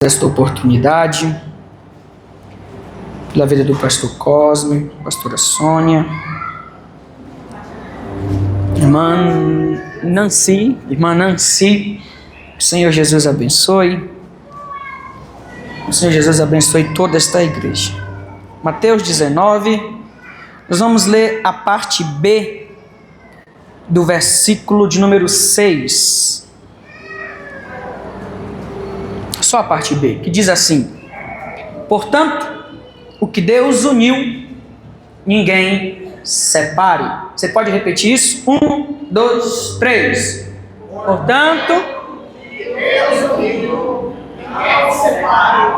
Esta oportunidade, pela vida do pastor Cosme, pastora Sônia, irmã Nancy, que o Senhor Jesus abençoe. O Senhor Jesus abençoe toda esta igreja. Mateus 19, nós vamos ler a parte B do versículo de número 6. Só a parte B, que diz assim: portanto, o que Deus uniu, ninguém separe. Você pode repetir isso? 1, 2, 3. Portanto, o que Deus uniu, ninguém separe.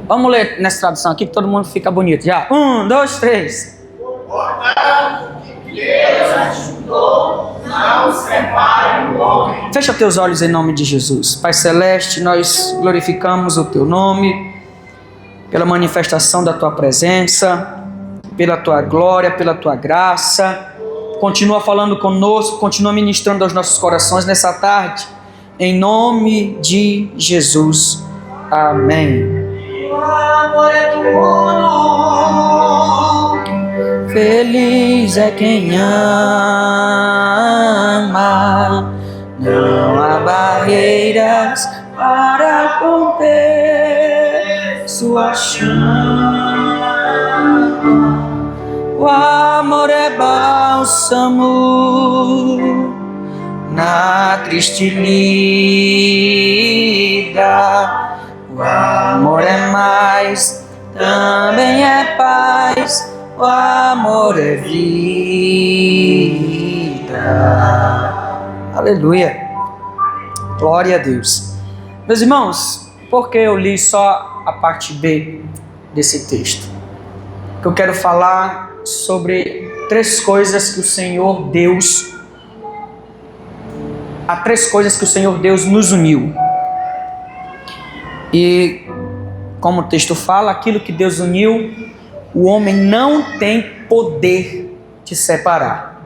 Vamos ler nessa tradução aqui que todo mundo fica bonito. Já. 1, 2, 3. Portanto, o que Deus ajuntou, não separe o homem. Fecha teus olhos em nome de Jesus. Pai Celeste, nós glorificamos o teu nome pela manifestação da tua presença, pela tua glória, pela tua graça. Continua falando conosco, continua ministrando aos nossos corações nessa tarde, em nome de Jesus. Amém. Feliz é quem ama, não há barreiras para conter sua chama. O amor é bálsamo na triste lida. O amor é mais, também é paz. O amor é vida. Aleluia. Glória a Deus. Meus irmãos, por que eu li só a parte B desse texto? Porque eu quero falar sobre três coisas que o Senhor Deus... Há três coisas que o Senhor Deus nos uniu. E, como o texto fala, aquilo que Deus uniu, o homem não tem poder de separar.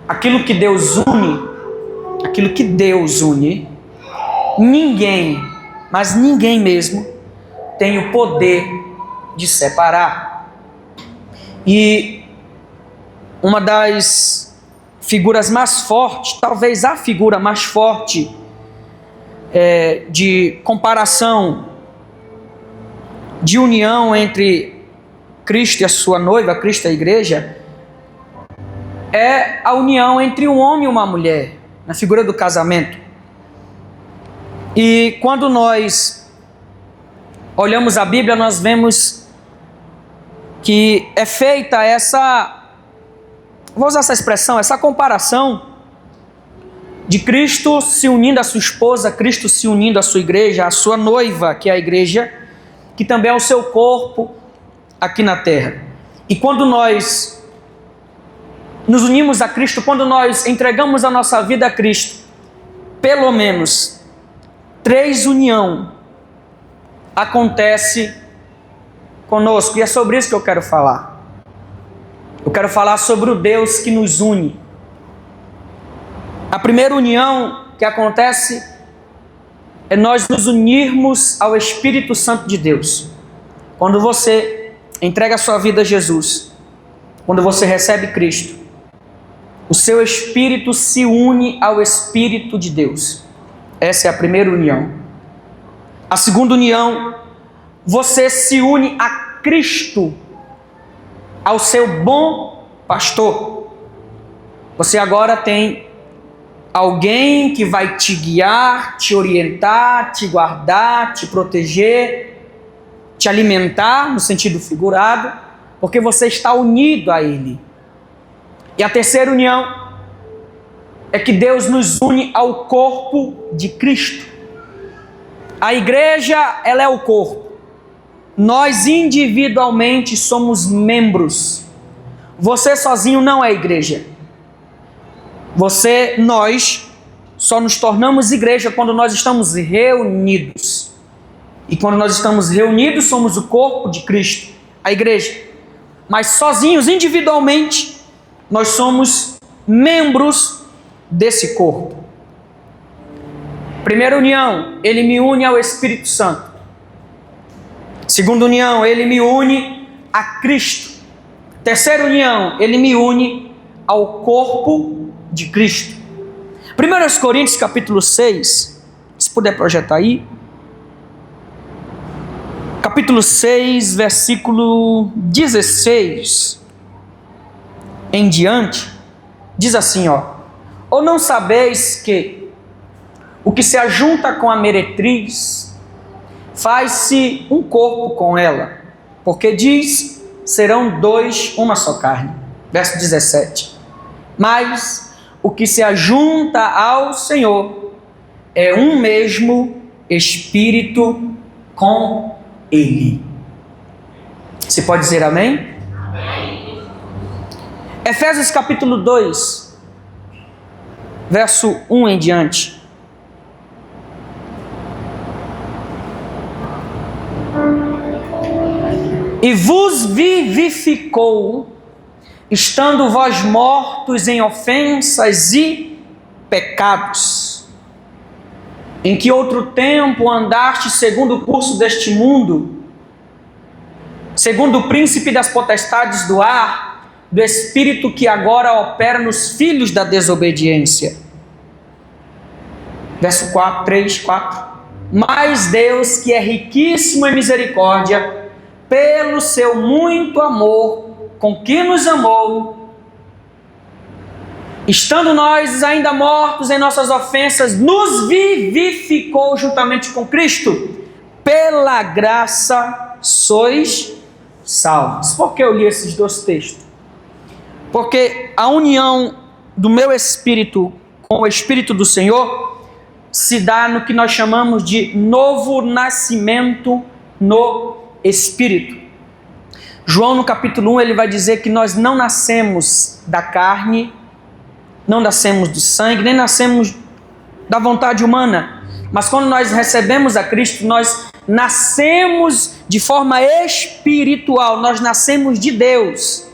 Aquilo que Deus une, ninguém, mas ninguém mesmo, tem o poder de separar. E uma das figuras mais fortes, talvez a figura mais forte de comparação, de união entre Cristo e a sua noiva, Cristo e a igreja, é a união entre um homem e uma mulher, na figura do casamento. E quando nós olhamos a Bíblia, nós vemos que é feita essa, vou usar essa expressão, essa comparação de Cristo se unindo à sua esposa, Cristo se unindo à sua igreja, à sua noiva, que é a igreja, que também é o seu corpo aqui na terra. E quando nós nos unimos a Cristo, quando nós entregamos a nossa vida a Cristo, pelo menos 3 união acontece conosco. E é sobre isso que eu quero falar. Eu quero falar sobre o Deus que nos une. A primeira união que acontece é nós nos unirmos ao Espírito Santo de Deus. Quando você entrega a sua vida a Jesus, quando você recebe Cristo, o seu espírito se une ao Espírito de Deus. Essa é a primeira união. A segunda união, você se une a Cristo, ao seu bom pastor. Você agora tem alguém que vai te guiar, te orientar, te guardar, te proteger, te alimentar, no sentido figurado, porque você está unido a Ele. E a terceira união é que Deus nos une ao corpo de Cristo. A igreja, ela é o corpo. Nós individualmente somos membros. Você sozinho não é igreja. Nós só nos tornamos igreja quando nós estamos reunidos. E quando nós estamos reunidos, somos o corpo de Cristo, a igreja. Mas sozinhos, individualmente, nós somos membros desse corpo. Primeira união, ele me une ao Espírito Santo. Segunda união, ele me une a Cristo. Terceira união, ele me une ao corpo de Cristo. 1 Coríntios capítulo 6, se puder projetar aí. Capítulo 6, versículo 16 em diante, diz assim, ou não sabeis que o que se ajunta com a meretriz faz-se um corpo com ela, porque diz, serão dois uma só carne. Verso 17, mas o que se ajunta ao Senhor é um mesmo Espírito com Ele. Você pode dizer amém? Amém. Efésios capítulo 2, verso 1 em diante. E vos vivificou, estando vós mortos em ofensas e pecados, em que outro tempo andaste segundo o curso deste mundo, segundo o príncipe das potestades do ar, do espírito que agora opera nos filhos da desobediência. Verso 4, 3, 4. Mas Deus, que é riquíssimo em misericórdia, pelo seu muito amor com que nos amou, estando nós ainda mortos em nossas ofensas, nos vivificou juntamente com Cristo. Pela graça sois salvos. Por que eu li esses dois textos? Porque a união do meu espírito com o Espírito do Senhor se dá no que nós chamamos de novo nascimento no Espírito. João no capítulo 1 ele vai dizer que nós não nascemos da carne, não nascemos do sangue, nem nascemos da vontade humana, mas quando nós recebemos a Cristo, nós nascemos de forma espiritual, nós nascemos de Deus.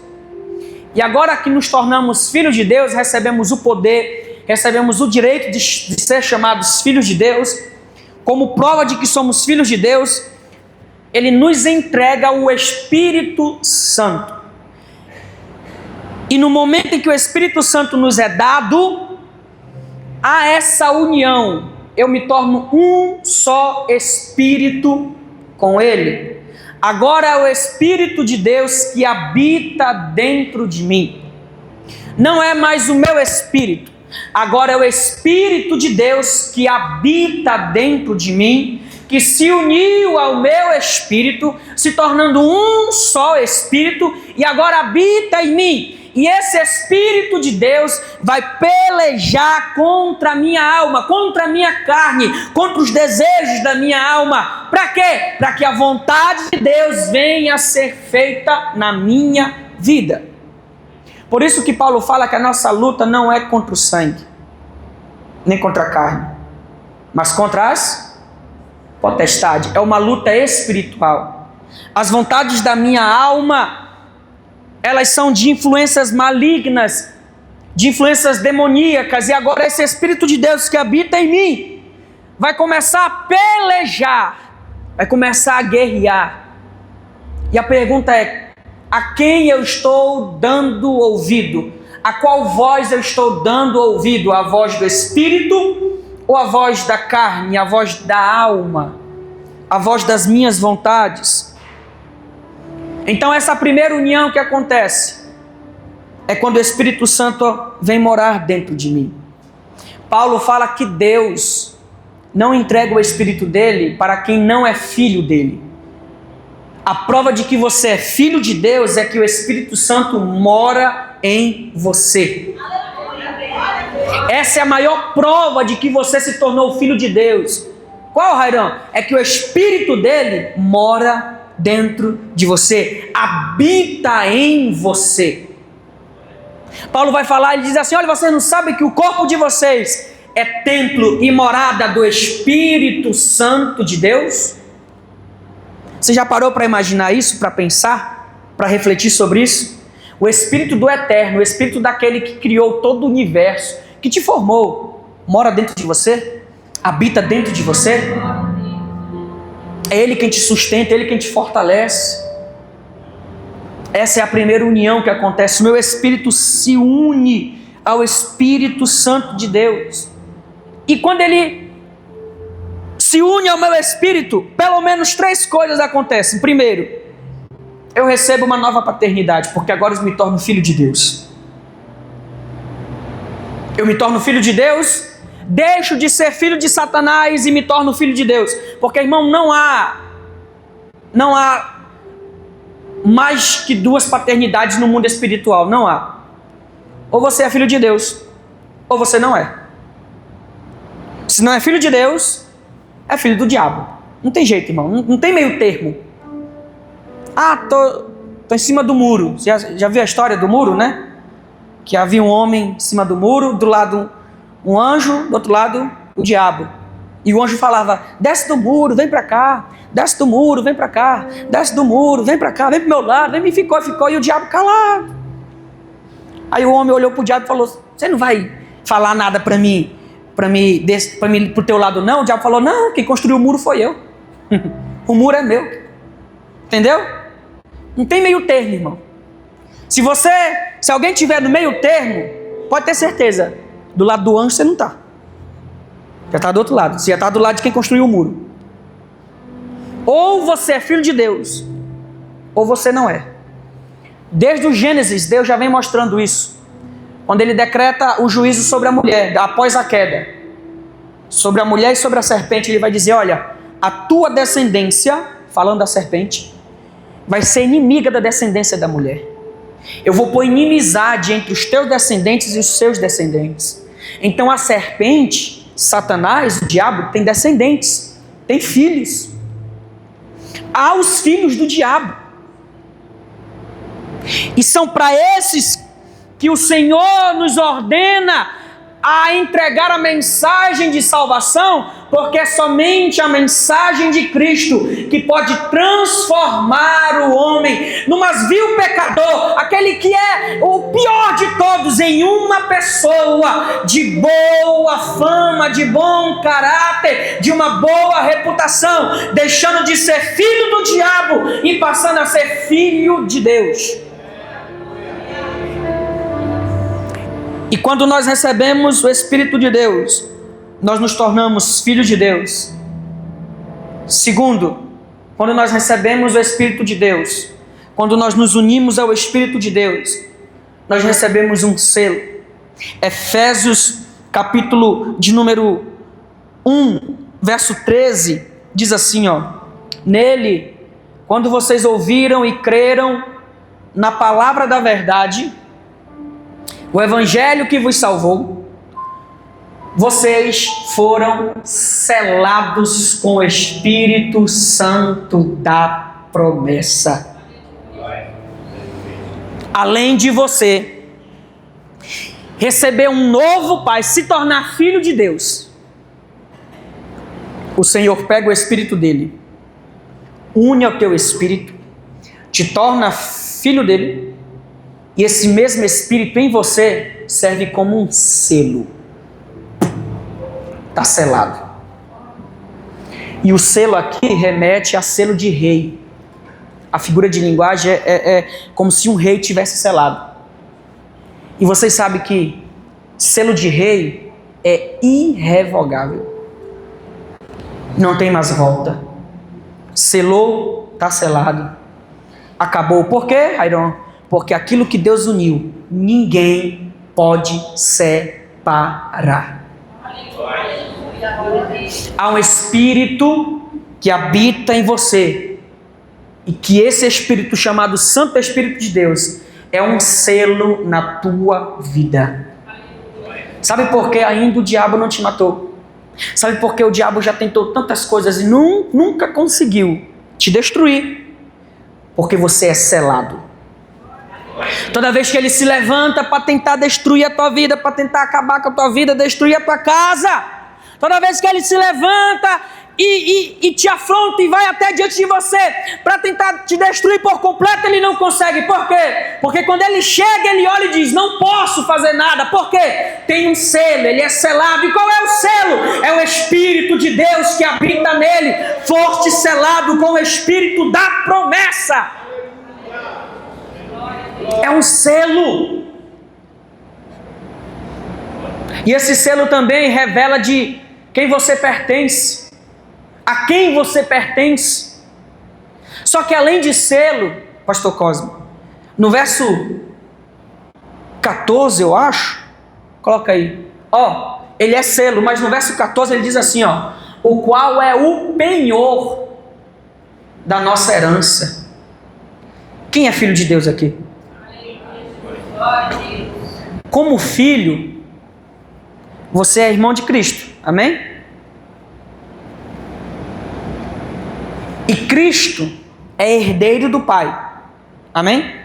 E agora que nos tornamos filhos de Deus, recebemos o poder, recebemos o direito de ser chamados filhos de Deus. Como prova de que somos filhos de Deus, Ele nos entrega o Espírito Santo. E no momento em que o Espírito Santo nos é dado, há essa união. Eu me torno um só Espírito com Ele. Agora é o Espírito de Deus que habita dentro de mim. Não é mais o meu espírito. Agora é o Espírito de Deus que habita dentro de mim, que se uniu ao meu espírito, se tornando um só Espírito, e agora habita em mim. E esse Espírito de Deus vai pelejar contra a minha alma, contra a minha carne, contra os desejos da minha alma. Para quê? Para que a vontade de Deus venha a ser feita na minha vida. Por isso que Paulo fala que a nossa luta não é contra o sangue, nem contra a carne, mas contra as potestades. É uma luta espiritual. As vontades da minha alma, elas são de influências malignas, de influências demoníacas, e agora esse Espírito de Deus que habita em mim vai começar a pelejar, vai começar a guerrear. E a pergunta é: a quem eu estou dando ouvido? A qual voz eu estou dando ouvido? A voz do Espírito ou a voz da carne, a voz da alma, a voz das minhas vontades? Então essa primeira união que acontece é quando o Espírito Santo vem morar dentro de mim. Paulo fala que Deus não entrega o Espírito dele para quem não é filho dele. A prova de que você é filho de Deus é que o Espírito Santo mora em você. Essa é a maior prova de que você se tornou filho de Deus. Qual, Rairão? É que o Espírito dele mora dentro de você, habita em você. Paulo vai falar, ele diz assim: olha, vocês não sabem que o corpo de vocês é templo e morada do Espírito Santo de Deus? Você já parou para imaginar isso, para pensar, para refletir sobre isso? O Espírito do Eterno, o Espírito daquele que criou todo o universo, que te formou, mora dentro de você? Habita dentro de você? É Ele quem te sustenta, é Ele quem te fortalece. Essa é a primeira união que acontece. O meu espírito se une ao Espírito Santo de Deus. E quando ele se une ao meu espírito, pelo menos 3 coisas acontecem. Primeiro, eu recebo uma nova paternidade, porque agora eu me torno filho de Deus. Eu me torno filho de Deus, deixo de ser filho de Satanás e me torno filho de Deus. Porque, irmão, não há mais que 2 paternidades no mundo espiritual. Não há. Ou você é filho de Deus, ou você não é. Se não é filho de Deus, é filho do diabo. Não tem jeito, irmão. Não tem meio termo. Tô em cima do muro. Você já viu a história do muro, né? Que havia um homem em cima do muro, do lado um anjo, do outro lado o diabo. E o anjo falava: desce do muro, vem pra cá. Desce do muro, vem pra cá. Desce do muro, vem pra cá. Vem pro meu lado. Vem, ficou. E o diabo calado. Aí o homem olhou pro diabo e falou: você não vai falar nada pra mim pro teu lado não? O diabo falou: não, quem construiu o muro foi eu. O muro é meu. Entendeu? Não tem meio termo, irmão. Se alguém estiver no meio termo, pode ter certeza, do lado do anjo você não está. Já está do outro lado. Você já está do lado de quem construiu o muro. Ou você é filho de Deus, ou você não é. Desde o Gênesis, Deus já vem mostrando isso. Quando Ele decreta o juízo sobre a mulher, após a queda, sobre a mulher e sobre a serpente, Ele vai dizer: olha, a tua descendência, falando da serpente, vai ser inimiga da descendência da mulher. Eu vou pôr inimizade entre os teus descendentes e os seus descendentes. Então a serpente, Satanás, o diabo, tem descendentes, tem filhos. Há os filhos do diabo. E são para esses que o Senhor nos ordena a entregar a mensagem de salvação, porque é somente a mensagem de Cristo que pode transformar o homem num vil pecador, aquele que é o pior de todos, em uma pessoa de boa fama, de bom caráter, de uma boa reputação, deixando de ser filho do diabo e passando a ser filho de Deus. E quando nós recebemos o Espírito de Deus, nós nos tornamos filhos de Deus. Segundo, quando nós recebemos o Espírito de Deus, quando nós nos unimos ao Espírito de Deus, nós recebemos um selo. Efésios, capítulo de número 1, verso 13, diz assim, nele, quando vocês ouviram e creram na palavra da verdade, o evangelho que vos salvou, vocês foram selados com o Espírito Santo da promessa. Além de você receber um novo pai, se tornar filho de Deus, o Senhor pega o Espírito dele, une ao teu Espírito, te torna filho dele, e esse mesmo Espírito em você serve como um selo. Está selado. E o selo aqui remete a selo de rei. A figura de linguagem é como se um rei tivesse selado. E vocês sabem que selo de rei é irrevogável. Não tem mais volta. Selou, está selado. Acabou. Por quê, Rairon? Porque aquilo que Deus uniu, ninguém pode separar. Há um Espírito que habita em você. E que esse Espírito chamado Santo Espírito de Deus é um selo na tua vida. Sabe por que ainda o diabo não te matou? Sabe por que o diabo já tentou tantas coisas e nunca conseguiu te destruir? Porque você é selado. Toda vez que ele se levanta para tentar destruir a tua vida, para tentar acabar com a tua vida, destruir a tua casa, toda vez que ele se levanta e te afronta e vai até diante de você para tentar te destruir por completo, ele não consegue. Por quê? Porque quando ele chega, ele olha e diz: não posso fazer nada. Por quê? Tem um selo, ele é selado. E qual é o selo? É o Espírito de Deus que habita nele, forte selado com o Espírito da promessa. É um selo. E esse selo também revela de quem você pertence, a quem você pertence. Só que além de selo, pastor Cosme, no verso 14, eu acho, coloca aí, ele é selo, mas no verso 14 ele diz assim, o qual é o penhor da nossa herança. Quem é filho de Deus aqui? Como filho, você é irmão de Cristo, amém? E Cristo é herdeiro do Pai, amém?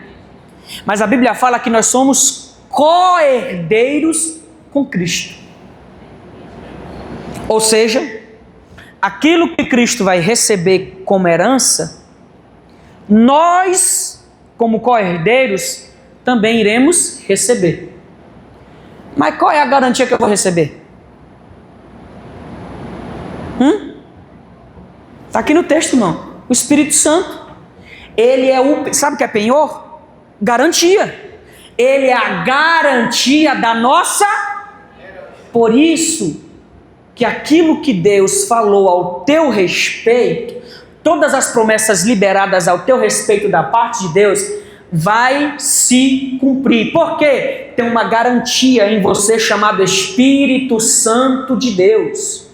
Mas a Bíblia fala que nós somos co-herdeiros com Cristo. Ou seja, aquilo que Cristo vai receber como herança, nós, como co-herdeiros, também iremos receber. Mas qual é a garantia que eu vou receber? Está aqui no texto, irmão. O Espírito Santo. Ele é sabe o que é penhor? Garantia. Ele é a garantia da nossa. Por isso que aquilo que Deus falou ao teu respeito, todas as promessas liberadas ao teu respeito da parte de Deus, vai se cumprir. Por quê? Tem uma garantia em você chamada Espírito Santo de Deus.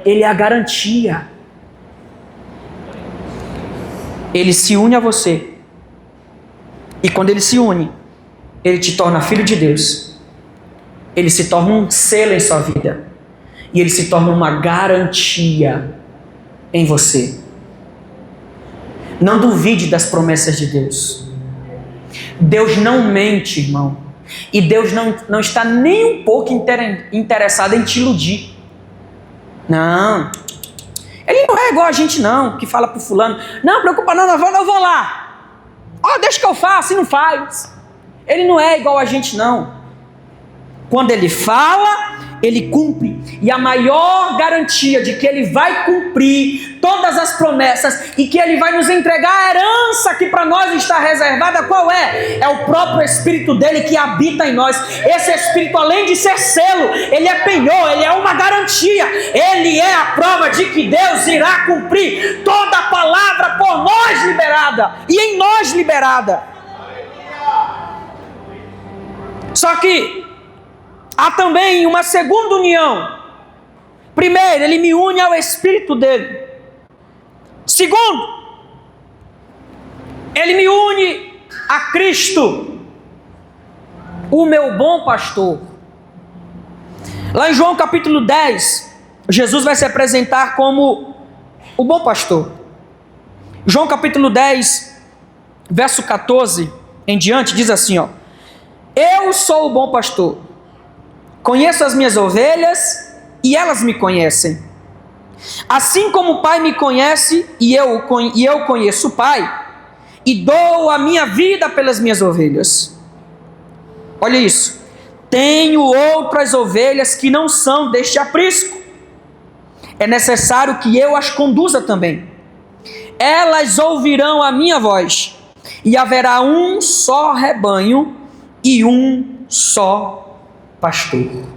Ele é a garantia. Ele se une a você. E quando ele se une, ele te torna filho de Deus. Ele se torna um selo em sua vida. E ele se torna uma garantia em você. Não duvide das promessas de Deus. Deus não mente, irmão. E Deus não está nem um pouco interessado em te iludir. Não. Ele não é igual a gente não, que fala para o fulano: não, preocupa não, eu vou lá. Deixa que eu faço, e não faz. Ele não é igual a gente não. Quando ele fala, ele cumpre. E a maior garantia de que ele vai cumprir todas as promessas e que ele vai nos entregar a herança que para nós está reservada, qual é? É o próprio Espírito dele que habita em nós. Esse Espírito, além de ser selo, ele é penhor, ele é uma garantia. Ele é a prova de que Deus irá cumprir toda a palavra por nós liberada e em nós liberada. Só que há também uma segunda união. Primeiro, ele me une ao Espírito dele. Segundo, ele me une a Cristo, o meu bom pastor. Lá em João capítulo 10, Jesus vai se apresentar como o bom pastor. João capítulo 10, verso 14 em diante, diz assim, eu sou o bom pastor. Conheço as minhas ovelhas e elas me conhecem. Assim como o Pai me conhece e eu conheço o Pai, e dou a minha vida pelas minhas ovelhas. Olha isso. Tenho outras ovelhas que não são deste aprisco. É necessário que eu as conduza também. Elas ouvirão a minha voz, e haverá um só rebanho e um só pastor.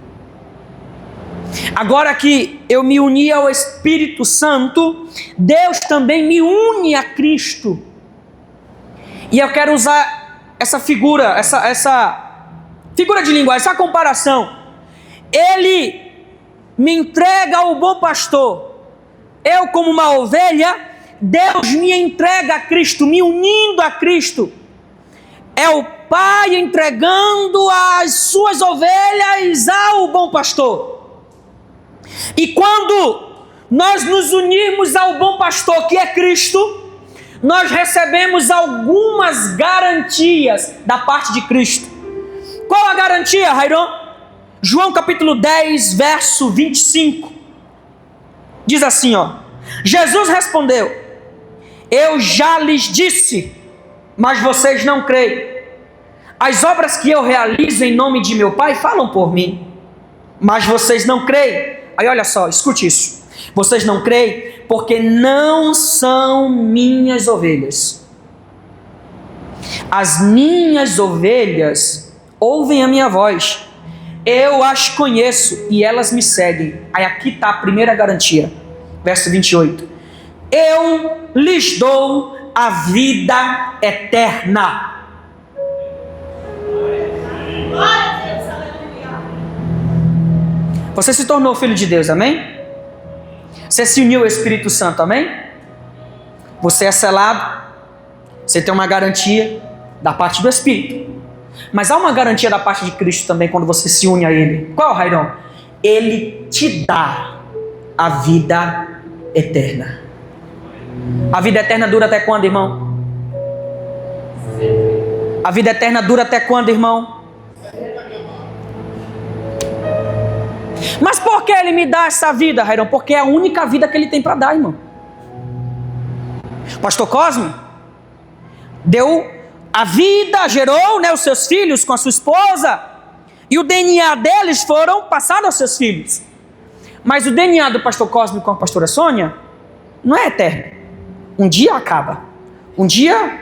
Agora que eu me uni ao Espírito Santo, Deus também me une a Cristo. E eu quero usar essa figura, essa figura de linguagem, essa comparação. Ele me entrega ao bom pastor. Eu, como uma ovelha, Deus me entrega a Cristo, me unindo a Cristo. É o Pai entregando as suas ovelhas ao bom pastor. E quando nós nos unirmos ao bom pastor, que é Cristo, nós recebemos algumas garantias da parte de Cristo. Qual a garantia, Rairon? João capítulo 10, verso 25. Diz assim, ó. Jesus respondeu: eu já lhes disse, mas vocês não creem. As obras que eu realizo em nome de meu Pai falam por mim, mas vocês não creem. Aí olha só, escute isso. Vocês não creem porque não são minhas ovelhas. As minhas ovelhas ouvem a minha voz. Eu as conheço e elas me seguem. Aí aqui está a primeira garantia. Verso 28. Eu lhes dou a vida eterna. Você se tornou filho de Deus, amém? Você se uniu ao Espírito Santo, amém? Você é selado. Você tem uma garantia da parte do Espírito. Mas há uma garantia da parte de Cristo também quando você se une a Ele. Qual, Rairão? Ele te dá a vida eterna. A vida eterna dura até quando, irmão? A vida eterna dura até quando, irmão? Mas por que Ele me dá essa vida, Rairão? Porque é a única vida que Ele tem para dar, irmão. Pastor Cosme deu a vida, gerou, né, os seus filhos com a sua esposa, e o DNA deles foram passados aos seus filhos. Mas o DNA do pastor Cosme com a pastora Sônia não é eterno. Um dia acaba. Um dia,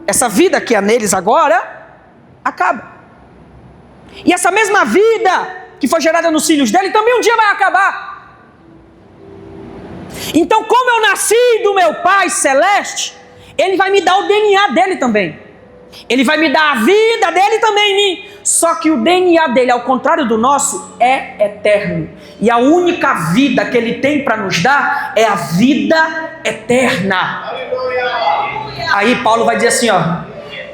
essa vida que há neles agora, acaba. E essa mesma vida que foi gerada nos filhos dele, também um dia vai acabar. Então, como eu nasci do meu Pai Celeste, Ele vai me dar o DNA dele também. Ele vai me dar a vida dele também em mim. Só que o DNA dele, ao contrário do nosso, é eterno. E a única vida que Ele tem para nos dar é a vida eterna. Aleluia. Aí Paulo vai dizer assim, ó: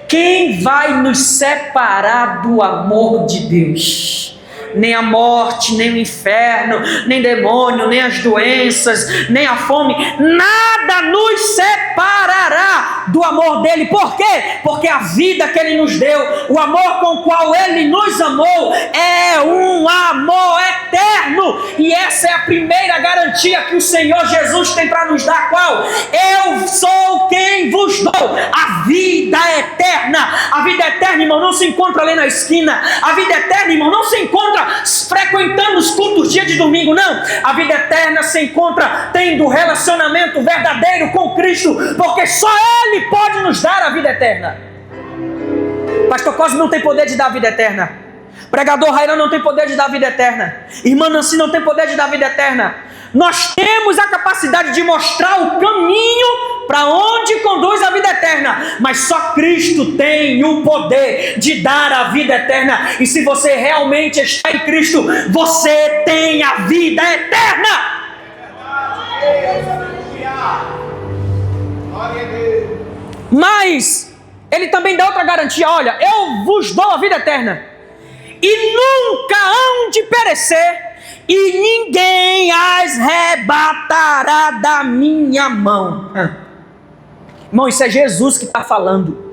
quem vai nos separar do amor de Deus? Nem a morte, nem o inferno, nem demônio, nem as doenças, nem a fome, nada nos separará do amor dele. Por quê? Porque a vida que Ele nos deu, o amor com o qual Ele nos amou, é um amor eterno. E essa é a primeira garantia que o Senhor Jesus tem para nos dar. Qual? Eu sou quem vos dou a vida eterna. A vida eterna, irmão, não se encontra ali na esquina. A vida eterna, irmão, não se encontra frequentando os cultos dia de domingo, não. A vida eterna se encontra tendo relacionamento verdadeiro com Cristo, porque só Ele pode nos dar a vida eterna. Pastor Cosme não tem poder de dar a vida eterna. Pregador Rairão não tem poder de dar a vida eterna. Irmã Nancy não tem poder de dar a vida eterna. Nós temos a capacidade de mostrar o caminho para onde conduz a vida eterna, mas só Cristo tem o poder de dar a vida eterna. E se você realmente está em Cristo, você tem a vida eterna. Mas Ele também dá outra garantia: olha, eu vos dou a vida eterna e nunca hão de perecer, e ninguém as arrebatará da minha mão. Irmão, isso é Jesus que está falando.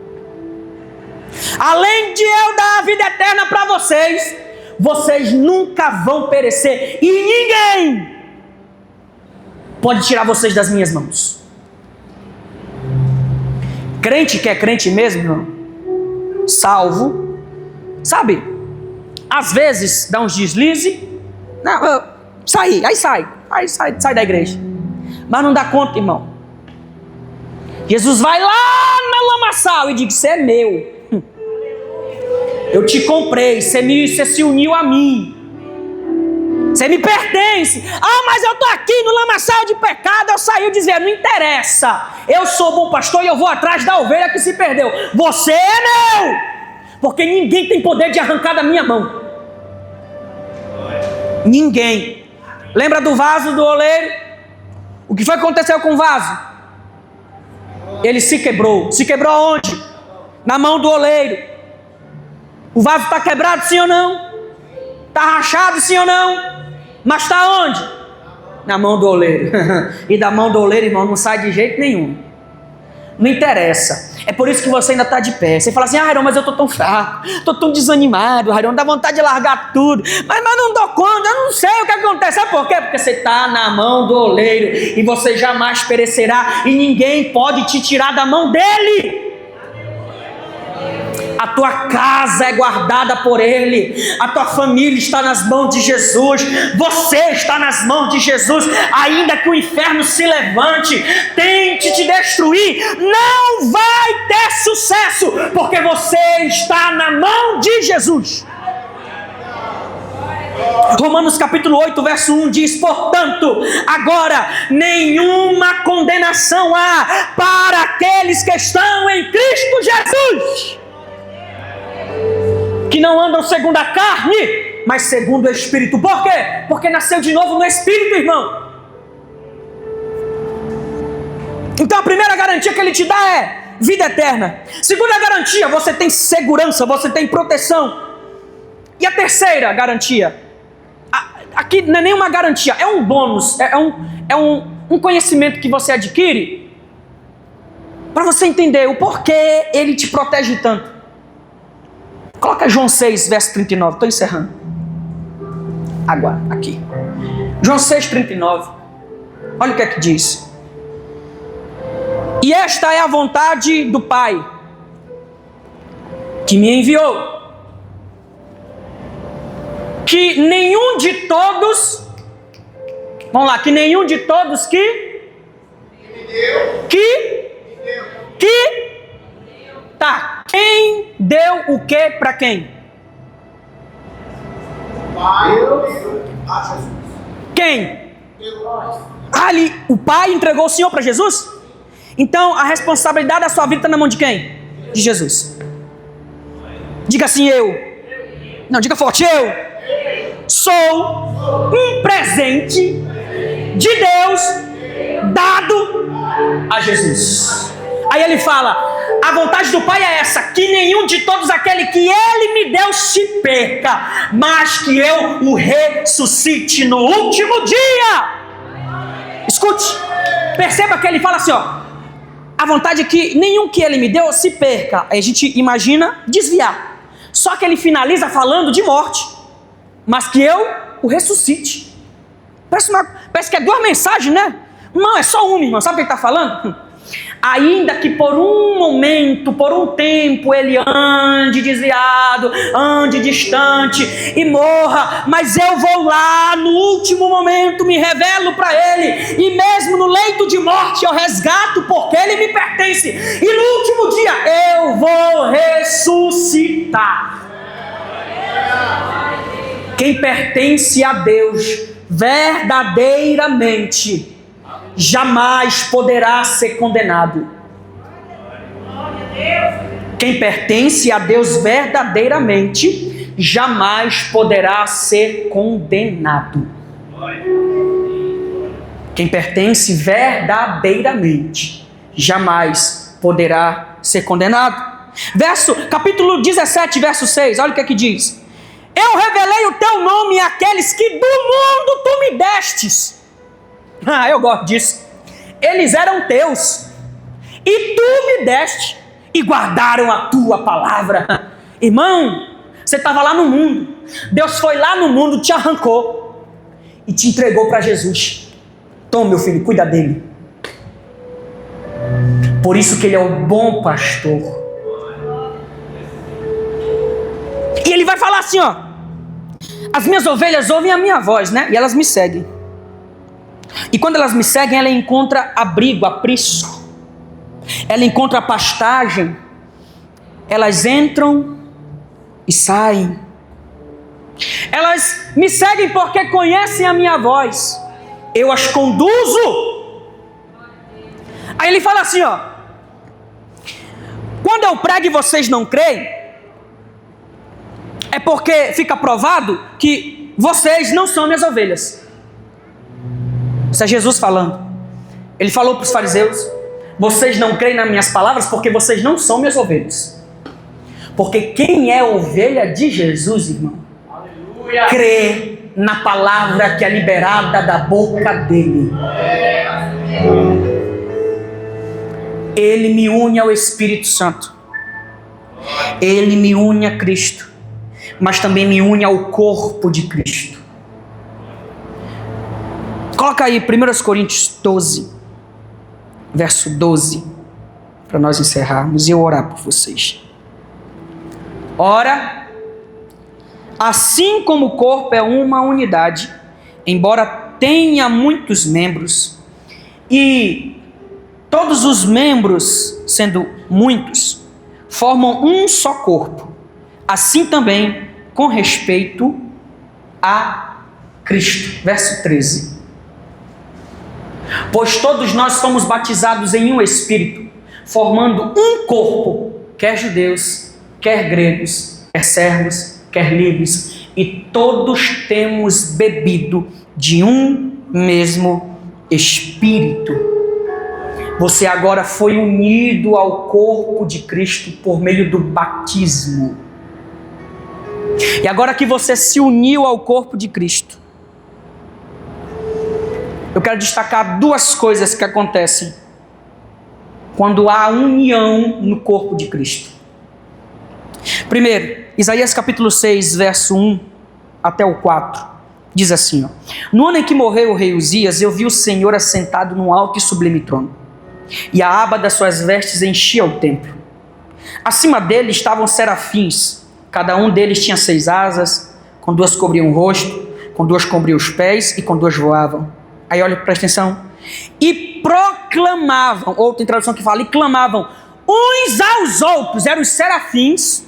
Além de eu dar a vida eterna para vocês, vocês nunca vão perecer, e ninguém pode tirar vocês das minhas mãos. Crente que é crente mesmo, irmão, salvo, sabe, às vezes dá uns deslize, sai da igreja, mas não dá conta, irmão. Jesus vai lá na lamaçal e diz: você é meu, eu te comprei, você se uniu a mim, você me pertence. Mas eu estou aqui no lamaçal de pecado. Eu saí dizendo: não interessa, eu sou bom pastor e eu vou atrás da ovelha que se perdeu. Você é meu, porque ninguém tem poder de arrancar da minha mão. Ninguém. Lembra do vaso do oleiro? O que foi que aconteceu com o vaso? Ele se quebrou. Se quebrou aonde? Na mão do oleiro. O vaso está quebrado, sim ou não? Está rachado, sim ou não? Mas está onde? Na mão do oleiro. E da mão do oleiro, irmão, não sai de jeito nenhum. Não interessa. É por isso que você ainda está de pé. Você fala assim, Rairon, mas eu estou tão fraco, estou tão desanimado, Rairon, dá vontade de largar tudo, mas não dou conta, eu não sei o que acontece. Sabe por quê? Porque você está na mão do oleiro e você jamais perecerá e ninguém pode te tirar da mão dele. A tua casa é guardada por Ele, a tua família está nas mãos de Jesus, você está nas mãos de Jesus. Ainda que o inferno se levante, tente te destruir, não vai ter sucesso, porque você está na mão de Jesus. Romanos capítulo 8, verso 1 diz: portanto, agora nenhuma condenação há para aqueles que estão em Cristo Jesus, que não andam segundo a carne, mas segundo o Espírito. Por quê? Porque nasceu de novo no Espírito, irmão. Então a primeira garantia que Ele te dá é vida eterna. Segunda garantia, você tem segurança, você tem proteção. E a terceira garantia, aqui não é nenhuma garantia, é um bônus, é um conhecimento que você adquire para você entender o porquê Ele te protege tanto. Coloca João 6, verso 39, estou encerrando. Agora, aqui. João 6, 39. Olha o que é que diz. E esta é a vontade do Pai, que me enviou, que nenhum de todos, vamos lá, que nenhum de todos tá, quem deu o que para quem? Quem? Ali, o Pai entregou o Senhor para Jesus? Então a responsabilidade da sua vida está na mão de quem? De Jesus. Diga assim, eu. Não, diga forte, eu sou um presente de Deus dado a Jesus. Aí ele fala, a vontade do Pai é essa, que nenhum de todos aquele que Ele me deu se perca, mas que eu o ressuscite no último dia. Escute, perceba que ele fala assim, ó, a vontade é que nenhum que Ele me deu se perca. Aí a gente imagina desviar. Só que ele finaliza falando de morte, mas que eu o ressuscite. Parece que é duas mensagens, né? Não, é só uma, irmão. Sabe o que ele está falando? Ainda que por um momento, por um tempo, ele ande desviado, ande distante e morra, mas eu vou lá no último momento, me revelo para ele, e mesmo no leito de morte eu resgato, porque ele me pertence, e no último dia eu vou ressuscitar. Quem pertence a Deus verdadeiramente jamais poderá ser condenado. Quem pertence a Deus verdadeiramente jamais poderá ser condenado. Quem pertence verdadeiramente jamais poderá ser condenado. Capítulo 17, verso 6, olha o que é que diz. Eu revelei o teu nome àqueles que do mundo tu me destes. Eu gosto disso. Eles eram teus e tu me deste e guardaram a tua palavra. Irmão, você estava lá no mundo, Deus foi lá no mundo, te arrancou e te entregou para Jesus. Toma, meu filho, cuida dele. Por isso que ele é o bom pastor. E ele vai falar assim, ó, as minhas ovelhas ouvem a minha voz, né? E elas me seguem. E quando elas me seguem, ela encontra abrigo, aprisco. Ela encontra pastagem. Elas entram e saem. Elas me seguem porque conhecem a minha voz. Eu as conduzo. Aí ele fala assim, ó. Quando eu prego e vocês não creem, é porque fica provado que vocês não são minhas ovelhas. Isso é Jesus falando. Ele falou para os fariseus, vocês não creem nas minhas palavras porque vocês não são minhas ovelhas. Porque quem é ovelha de Jesus, irmão, aleluia, crê na palavra que é liberada da boca dele. Ele me une ao Espírito Santo. Ele me une a Cristo, mas também me une ao corpo de Cristo. Coloca aí 1 Coríntios 12, verso 12, para nós encerrarmos e eu orar por vocês. Ora, assim como o corpo é uma unidade, embora tenha muitos membros, e todos os membros, sendo muitos, formam um só corpo, assim também com respeito a Cristo. Verso 13. Pois todos nós somos batizados em um Espírito, formando um corpo, quer judeus, quer gregos, quer servos, quer livres, e todos temos bebido de um mesmo Espírito. Você agora foi unido ao corpo de Cristo por meio do batismo. E agora que você se uniu ao corpo de Cristo, eu quero destacar duas coisas que acontecem quando há união no corpo de Cristo. Primeiro, Isaías capítulo 6, verso 1 até o 4, diz assim: no ano em que morreu o rei Uzias, eu vi o Senhor assentado num alto e sublime trono, e a aba das suas vestes enchia o templo. Acima dele estavam serafins, cada um deles tinha 6 asas, com 2 cobriam o rosto, com 2 cobriam os pés e com 2 voavam. Aí olha, presta atenção. E proclamavam, ou tem tradução que fala, e clamavam uns aos outros, eram os serafins,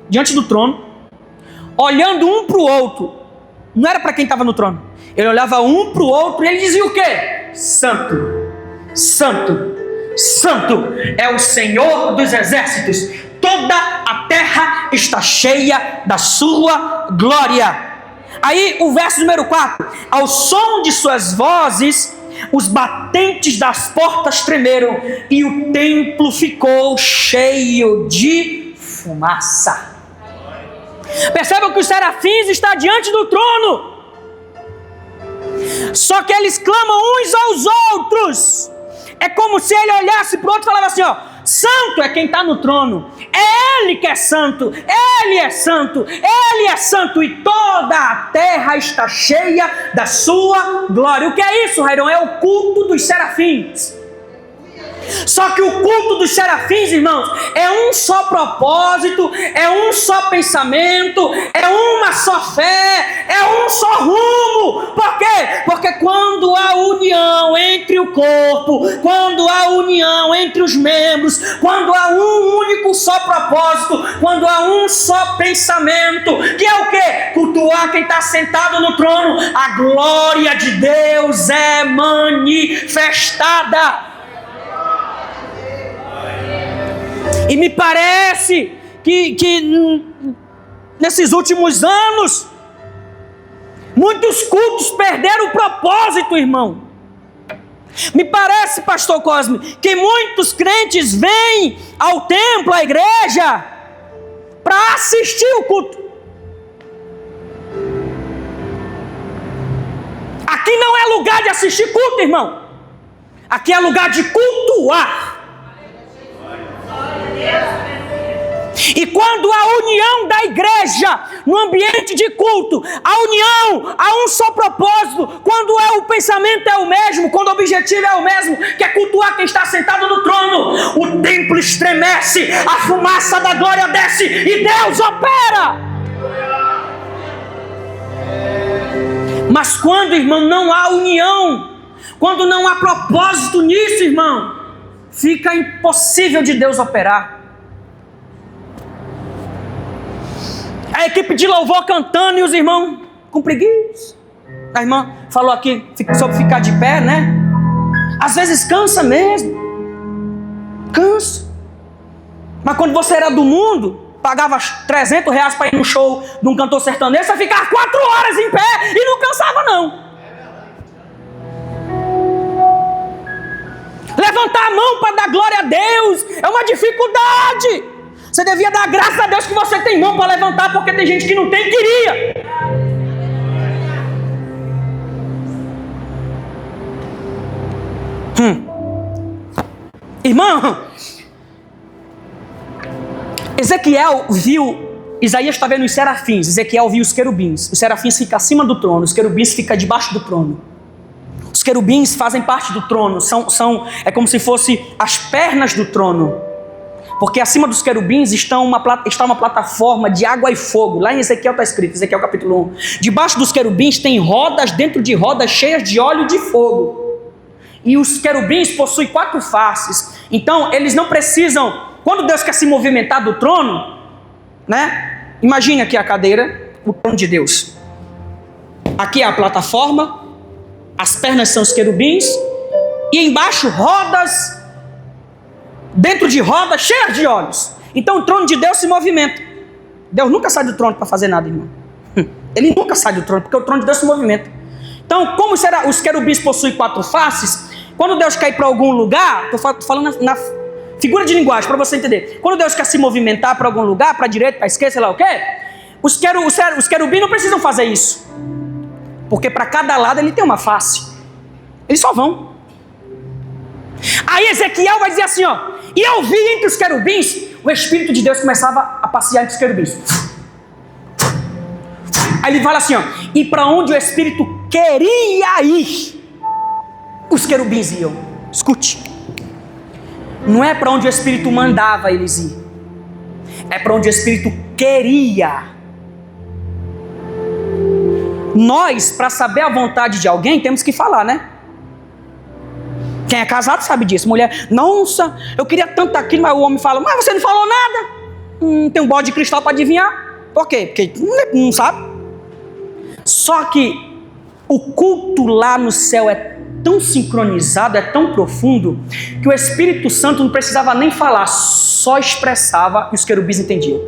diante do trono, olhando um para o outro. Não era para quem estava no trono. Ele olhava um para o outro e ele dizia o quê? Santo, Santo, Santo é o Senhor dos exércitos. Toda a terra está cheia da sua glória. Aí o verso número 4. Ao som de suas vozes, os batentes das portas tremeram e o templo ficou cheio de fumaça. Percebam que os serafins estão diante do trono. Só que eles clamam uns aos outros. É como se ele olhasse para o outro e falava assim, ó: santo é quem está no trono, é Ele que é santo, Ele é santo, Ele é santo, e toda a terra está cheia da sua glória. O que é isso, Rairão? É o culto dos serafins. Só que o culto dos serafins, irmãos, é um só propósito, é um só pensamento, é uma só fé, é um só rumo. Por quê? Porque quando há união entre o corpo, quando há união entre os membros, quando há um único só propósito, quando há um só pensamento, que é o quê? Cultuar quem está sentado no trono, a glória de Deus é manifestada. E me parece que nesses últimos anos, muitos cultos perderam o propósito, irmão. Me parece, pastor Cosme, que muitos crentes vêm ao templo, à igreja, para assistir o culto. Aqui não é lugar de assistir culto, irmão. Aqui é lugar de cultuar. E quando a união da igreja no ambiente de culto, a união, há um só propósito, quando o pensamento é o mesmo, quando o objetivo é o mesmo, que é cultuar quem está sentado no trono, o templo estremece, a fumaça da glória desce e Deus opera. Mas quando, irmão, não há união, quando não há propósito nisso, irmão, fica impossível de Deus operar. A equipe de louvor cantando e os irmãos com preguiça. A irmã falou aqui sobre ficar de pé, né? Às vezes cansa mesmo. Cansa. Mas quando você era do mundo, pagava R$300 para ir no show de um cantor sertanejo, você ficava 4 horas em pé e não cansava não. Levantar a mão para dar glória a Deus é uma dificuldade. Você devia dar graças a Deus que você tem mão para levantar, porque tem gente que não tem e queria. Irmão, Ezequiel viu, Isaías está vendo os serafins, Ezequiel viu os querubins. Os serafins ficam acima do trono, os querubins ficam debaixo do trono. Os querubins fazem parte do trono, é como se fosse as pernas do trono. Porque acima dos querubins está uma plataforma de água e fogo. Lá em Ezequiel está escrito, Ezequiel capítulo 1. Debaixo dos querubins tem rodas dentro de rodas cheias de óleo de fogo. E os querubins possuem 4 faces. Então eles não precisam, quando Deus quer se movimentar do trono, né? Imagine aqui a cadeira, o trono de Deus. Aqui é a plataforma, as pernas são os querubins, e embaixo rodas, dentro de rodas cheias de olhos. Então o trono de Deus se movimenta. Deus nunca sai do trono para fazer nada, irmão. Ele nunca sai do trono, porque o trono de Deus se movimenta. Então, como será? Os querubins possuem 4 faces. Quando Deus quer ir para algum lugar, estou falando na figura de linguagem, para você entender. Quando Deus quer se movimentar para algum lugar, para a direita, para a esquerda, sei lá o quê, os querubins não precisam fazer isso. Porque para cada lado ele tem uma face. Eles só vão. Aí Ezequiel vai dizer assim, ó. E eu vi entre os querubins, o Espírito de Deus começava a passear entre os querubins. Aí ele fala assim, ó. E para onde o Espírito queria ir, os querubins iam. Escute. Não é para onde o Espírito mandava eles ir. É para onde o Espírito queria. Nós, para saber a vontade de alguém, temos que falar, né? Quem é casado sabe disso. Mulher, nossa, eu queria tanto aquilo, mas o homem fala, mas você não falou nada. Tem um bode de cristal para adivinhar. Por quê? Porque não sabe. Só que o culto lá no céu é tão sincronizado, é tão profundo, que o Espírito Santo não precisava nem falar, só expressava e os querubins entendiam.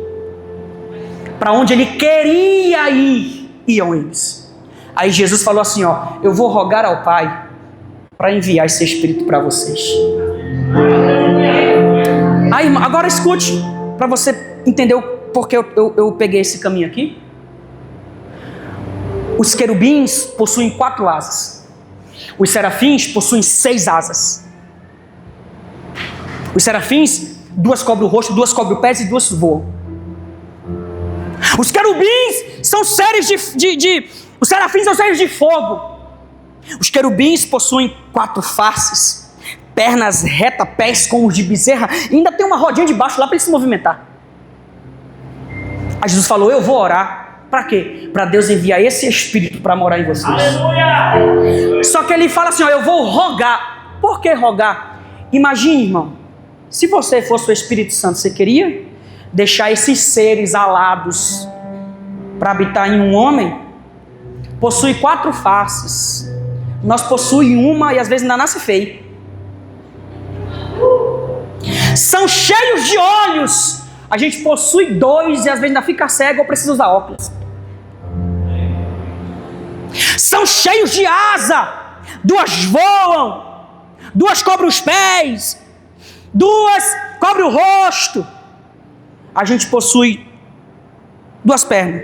Para onde ele queria ir, iam eles. Aí Jesus falou assim, ó, eu vou rogar ao Pai para enviar esse Espírito para vocês. Aí, agora escute, para você entender o porquê eu peguei esse caminho aqui. Os querubins possuem 4 asas. Os serafins possuem 6 asas. Os serafins, 2 cobrem o rosto, 2 cobrem os pés e 2 voam. Os querubins são seres os serafins são seres de fogo. Os querubins possuem 4 faces, pernas retas, pés como os de bezerra, e ainda tem uma rodinha de baixo lá para ele se movimentar. Aí Jesus falou, eu vou orar. Para quê? Para Deus enviar esse Espírito para morar em vocês. Aleluia! Só que ele fala assim, ó, eu vou rogar. Por que rogar? Imagine, irmão, se você fosse o Espírito Santo, você queria deixar esses seres alados para habitar em um homem? Possui 4 faces. Nós possuímos uma e às vezes ainda nasce feio. São cheios de olhos. A gente possui 2 e às vezes ainda fica cego ou precisa usar óculos. São cheios de asa. 2 voam, 2 cobrem os pés, 2 cobrem o rosto. A gente possui 2 pernas,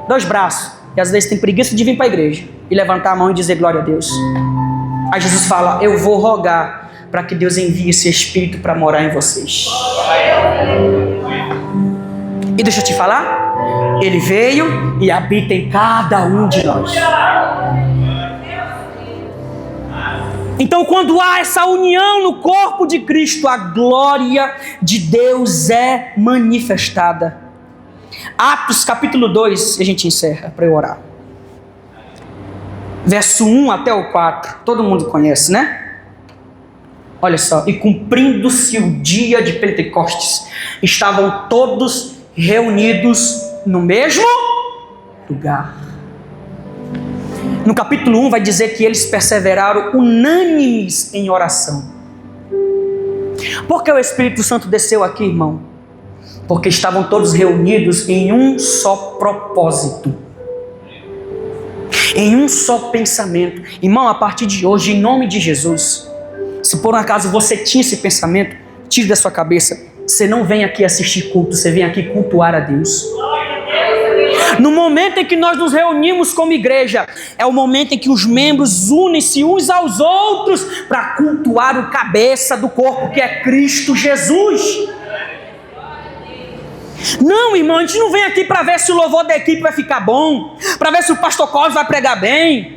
2 braços. E às vezes tem preguiça de vir para a igreja e levantar a mão e dizer glória a Deus. Aí Jesus fala, eu vou rogar para que Deus envie esse Espírito para morar em vocês. E deixa eu te falar, Ele veio e habita em cada um de nós. Então quando há essa união no corpo de Cristo, a glória de Deus é manifestada. Atos capítulo 2, a gente encerra para eu orar. Verso 1 até o 4, todo mundo conhece, né? Olha só, e cumprindo-se o dia de Pentecostes, estavam todos reunidos no mesmo lugar. No capítulo 1 vai dizer que eles perseveraram unânimes em oração. Por que o Espírito Santo desceu aqui, irmão? Porque estavam todos reunidos em um só propósito, em um só pensamento. Irmão, a partir de hoje, em nome de Jesus, se por um acaso você tinha esse pensamento, tire da sua cabeça. Você não vem aqui assistir culto, você vem aqui cultuar a Deus. No momento em que nós nos reunimos como igreja, é o momento em que os membros unem-se uns aos outros para cultuar o cabeça do corpo, que é Cristo Jesus. Não, irmão, a gente não vem aqui para ver se o louvor da equipe vai ficar bom, para ver se o pastor Cosme vai pregar bem,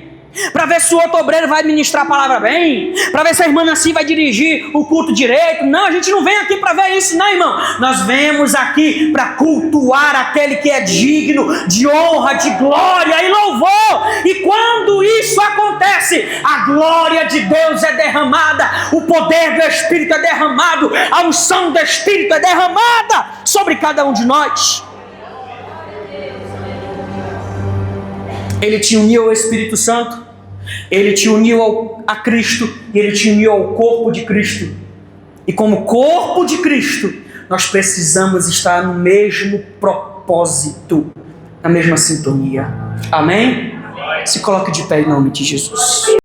para ver se o outro obreiro vai ministrar a palavra bem, para ver se a irmã Nancy vai dirigir o culto direito. Não, a gente não vem aqui para ver isso, não, irmão. Nós vemos aqui para cultuar aquele que é digno de honra, de glória e louvor. E quando isso acontece, a glória de Deus é derramada, o poder do Espírito é derramado, a unção do Espírito é derramada sobre cada um de nós. Ele te uniu ao Espírito Santo, ele te uniu a Cristo e ele te uniu ao corpo de Cristo. E como corpo de Cristo, nós precisamos estar no mesmo propósito, na mesma sintonia. Amém? Se coloque de pé em nome de Jesus.